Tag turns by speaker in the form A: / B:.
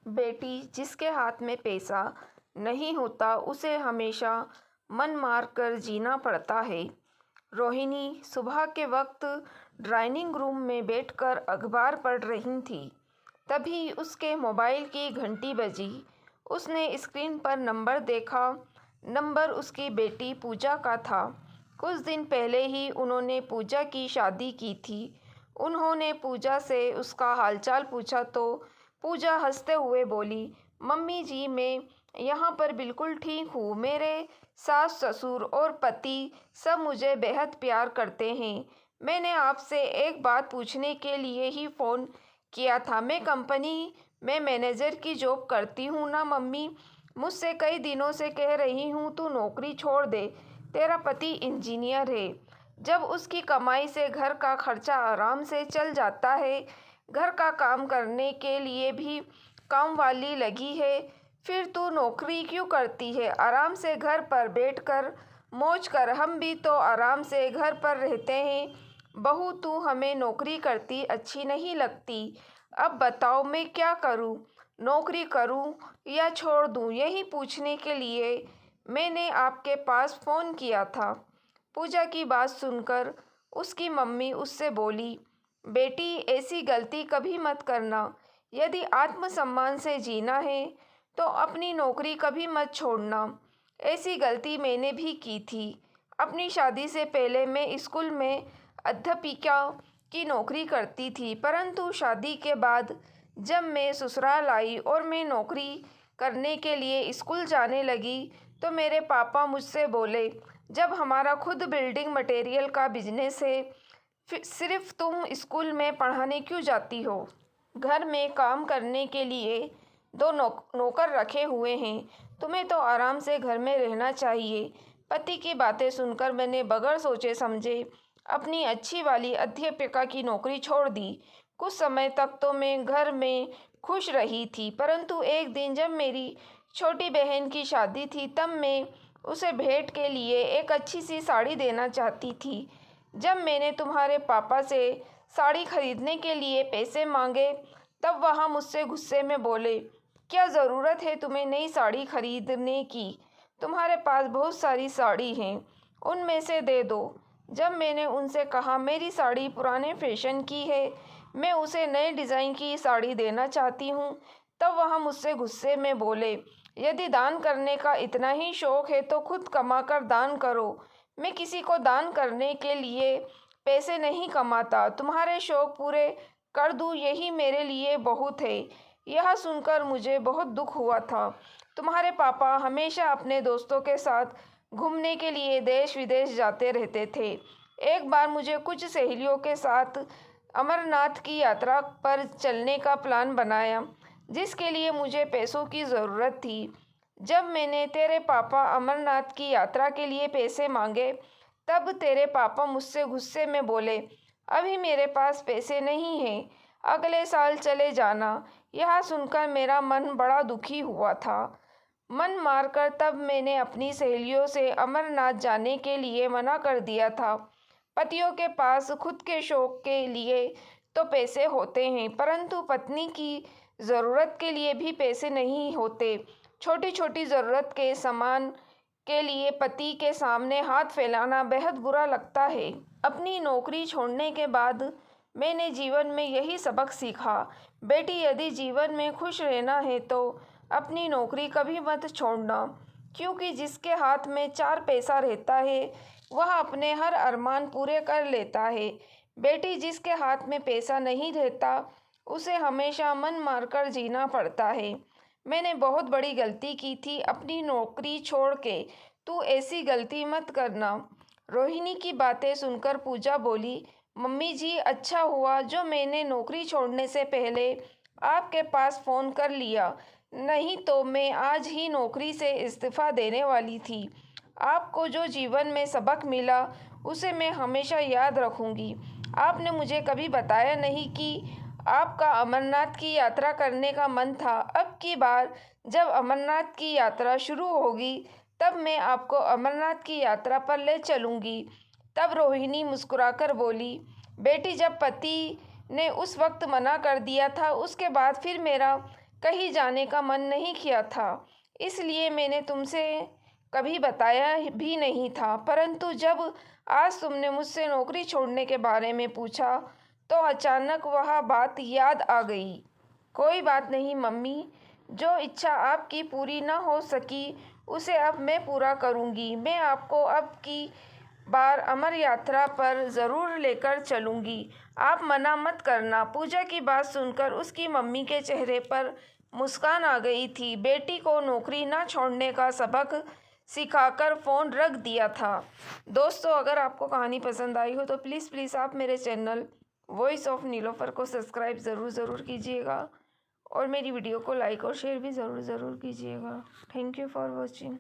A: बेटी जिसके हाथ में पैसा नहीं होता उसे हमेशा मन मार कर जीना पड़ता है। रोहिणी सुबह के वक्त ड्राइंग रूम में बैठकर अखबार पढ़ रही थी। तभी उसके मोबाइल की घंटी बजी। उसने स्क्रीन पर नंबर देखा। नंबर उसकी बेटी पूजा का था। कुछ दिन पहले ही उन्होंने पूजा की शादी की थी। उन्होंने पूजा से उसका हालचाल पूछा तो पूजा हंसते हुए बोली, मम्मी जी मैं यहाँ पर बिल्कुल ठीक हूँ। मेरे सास ससुर और पति सब मुझे बेहद प्यार करते हैं। मैंने आपसे एक बात पूछने के लिए ही फ़ोन किया था। मैं कंपनी में मैनेजर की जॉब करती हूँ ना मम्मी। मुझसे कई दिनों से कह रही हूँ तू नौकरी छोड़ दे। तेरा पति इंजीनियर है। जब उसकी कमाई से घर का खर्चा आराम से चल जाता है, घर का काम करने के लिए भी काम वाली लगी है, फिर तू नौकरी क्यों करती है? आराम से घर पर बैठकर मौज कर। हम भी तो आराम से घर पर रहते हैं। बहू तू हमें नौकरी करती अच्छी नहीं लगती। अब बताओ मैं क्या करूं? नौकरी करूं या छोड़ दूं? यही पूछने के लिए मैंने आपके पास फ़ोन किया था। पूजा की बात सुनकर उसकी मम्मी उससे बोली, बेटी ऐसी गलती कभी मत करना। यदि आत्मसम्मान से जीना है तो अपनी नौकरी कभी मत छोड़ना। ऐसी गलती मैंने भी की थी। अपनी शादी से पहले मैं स्कूल में अध्यापिका की नौकरी करती थी, परंतु शादी के बाद जब मैं ससुराल आई और मैं नौकरी करने के लिए स्कूल जाने लगी तो मेरे पापा मुझसे बोले, जब हमारा खुद बिल्डिंग मटेरियल का बिजनेस है, सिर्फ तुम स्कूल में पढ़ाने क्यों जाती हो? घर में काम करने के लिए दो नौकर रखे हुए हैं। तुम्हें तो आराम से घर में रहना चाहिए। पति की बातें सुनकर मैंने बगैर सोचे समझे अपनी अच्छी वाली अध्यापिका की नौकरी छोड़ दी। कुछ समय तक तो मैं घर में खुश रही थी, परंतु एक दिन जब मेरी छोटी बहन की शादी थी तब मैं उसे भेंट के लिए एक अच्छी सी साड़ी देना चाहती थी। जब मैंने तुम्हारे पापा से साड़ी खरीदने के लिए पैसे मांगे तब वह मुझसे गुस्से में बोले, क्या ज़रूरत है तुम्हें नई साड़ी खरीदने की? तुम्हारे पास बहुत सारी साड़ी हैं, उनमें से दे दो। जब मैंने उनसे कहा मेरी साड़ी पुराने फैशन की है, मैं उसे नए डिज़ाइन की साड़ी देना चाहती हूँ, तब वह मुझसे गुस्से में बोले, यदि दान करने का इतना ही शौक़ है तो खुद कमा कर दान करो। मैं किसी को दान करने के लिए पैसे नहीं कमाता। तुम्हारे शौक़ पूरे कर दूँ यही मेरे लिए बहुत है। यह सुनकर मुझे बहुत दुख हुआ था। तुम्हारे पापा हमेशा अपने दोस्तों के साथ घूमने के लिए देश विदेश जाते रहते थे। एक बार मुझे कुछ सहेलियों के साथ अमरनाथ की यात्रा पर चलने का प्लान बनाया, जिसके लिए मुझे पैसों की ज़रूरत थी। जब मैंने तेरे पापा अमरनाथ की यात्रा के लिए पैसे मांगे तब तेरे पापा मुझसे गुस्से में बोले, अभी मेरे पास पैसे नहीं हैं, अगले साल चले जाना। यह सुनकर मेरा मन बड़ा दुखी हुआ था। मन मारकर तब मैंने अपनी सहेलियों से अमरनाथ जाने के लिए मना कर दिया था। पतियों के पास खुद के शौक़ के लिए तो पैसे होते हैं, परंतु पत्नी की ज़रूरत के लिए भी पैसे नहीं होते। छोटी छोटी ज़रूरत के सामान के लिए पति के सामने हाथ फैलाना बेहद बुरा लगता है। अपनी नौकरी छोड़ने के बाद मैंने जीवन में यही सबक सीखा, बेटी यदि जीवन में खुश रहना है तो अपनी नौकरी कभी मत छोड़ना, क्योंकि जिसके हाथ में चार पैसा रहता है वह अपने हर अरमान पूरे कर लेता है। बेटी जिसके हाथ में पैसा नहीं रहता उसे हमेशा मन मारकर जीना पड़ता है। मैंने बहुत बड़ी गलती की थी अपनी नौकरी छोड़ के। तू ऐसी गलती मत करना। रोहिणी की बातें सुनकर पूजा बोली, मम्मी जी अच्छा हुआ जो मैंने नौकरी छोड़ने से पहले आपके पास फ़ोन कर लिया, नहीं तो मैं आज ही नौकरी से इस्तीफ़ा देने वाली थी। आपको जो जीवन में सबक मिला उसे मैं हमेशा याद रखूंगी। आपने मुझे कभी बताया नहीं कि आपका अमरनाथ की यात्रा करने का मन था। अब की बार जब अमरनाथ की यात्रा शुरू होगी तब मैं आपको अमरनाथ की यात्रा पर ले चलूँगी। तब रोहिणी मुस्कुराकर बोली, बेटी जब पति ने उस वक्त मना कर दिया था उसके बाद फिर मेरा कहीं जाने का मन नहीं किया था, इसलिए मैंने तुमसे कभी बताया भी नहीं था। परंतु जब आज तुमने मुझसे नौकरी छोड़ने के बारे में पूछा तो अचानक वह बात याद आ गई। कोई बात नहीं मम्मी, जो इच्छा आपकी पूरी न हो सकी उसे अब मैं पूरा करूँगी। मैं आपको अब की बार अमर यात्रा पर ज़रूर लेकर चलूँगी, आप मना मत करना। पूजा की बात सुनकर उसकी मम्मी के चेहरे पर मुस्कान आ गई थी। बेटी को नौकरी न छोड़ने का सबक सिखाकर फ़ोन रख दिया था। दोस्तों, अगर आपको कहानी पसंद आई हो तो प्लीज़ आप मेरे चैनल वॉइस ऑफ नीलोफर को सब्सक्राइब ज़रूर कीजिएगा और मेरी वीडियो को लाइक और शेयर भी ज़रूर कीजिएगा। Thank you for watching.